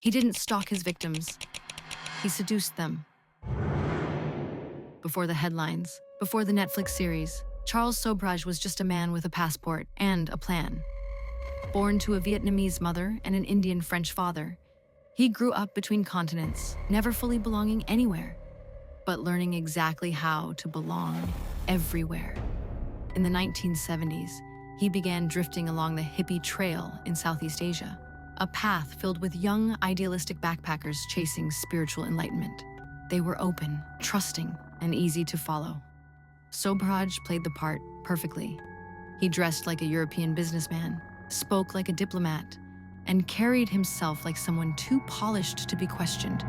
He didn't stalk his victims. He seduced them. Before the headlines, before the Netflix series, Charles Sobhraj was just a man with a passport and a plan. Born to a Vietnamese mother and an Indian-French father, he grew up between continents, never fully belonging anywhere, but learning exactly how to belong everywhere. In the 1970s, he began drifting along the Hippie Trail in Southeast Asia, a path filled with young, idealistic backpackers chasing spiritual enlightenment. They were open, trusting, and easy to follow. Sobhraj played the part perfectly. He dressed like a European businessman, spoke like a diplomat, and carried himself like someone too polished to be questioned.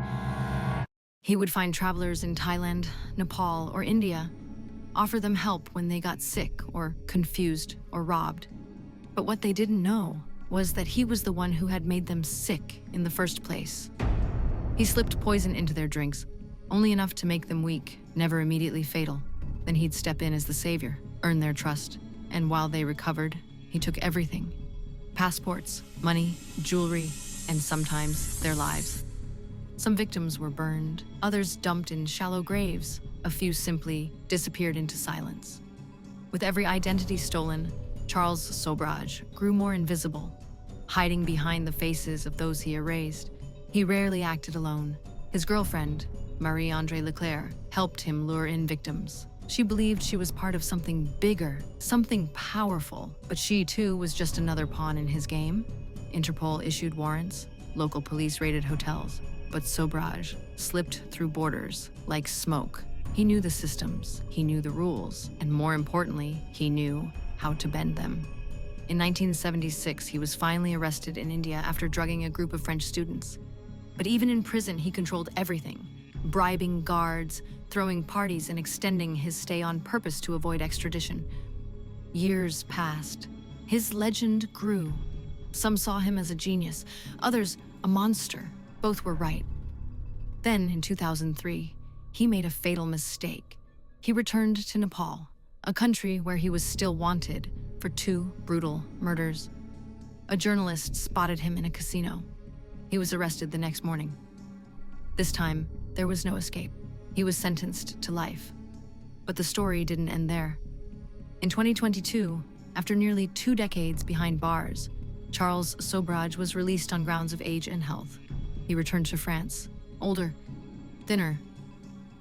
He would find travelers in Thailand, Nepal, or India, offer them help when they got sick or confused or robbed. But what they didn't know was that he was the one who had made them sick in the first place. He slipped poison into their drinks, only enough to make them weak, never immediately fatal. Then he'd step in as the savior, earn their trust, and while they recovered, he took everything. Passports, money, jewelry, and sometimes their lives. Some victims were burned, others dumped in shallow graves, a few simply disappeared into silence. With every identity stolen, Charles Sobhraj grew more invisible, hiding behind the faces of those he erased. He rarely acted alone. His girlfriend, Marie-Andre Leclerc, helped him lure in victims. She believed she was part of something bigger, something powerful, but she too was just another pawn in his game. Interpol issued warrants, local police raided hotels, but Sobhraj slipped through borders like smoke. He knew the systems, he knew the rules, and more importantly, he knew how to bend them. In 1976, he was finally arrested in India after drugging a group of French students. But even in prison, he controlled everything, bribing guards, throwing parties, and extending his stay on purpose to avoid extradition. Years passed. His legend grew. Some saw him as a genius, others a monster. Both were right. Then, in 2003, he made a fatal mistake. He returned to Nepal, a country where he was still wanted for 2 brutal murders. A journalist spotted him in a casino. He was arrested the next morning. This time, there was no escape. He was sentenced to life. But the story didn't end there. In 2022, after nearly 2 decades behind bars, Charles Sobhraj was released on grounds of age and health. He returned to France, older, thinner,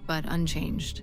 but unchanged.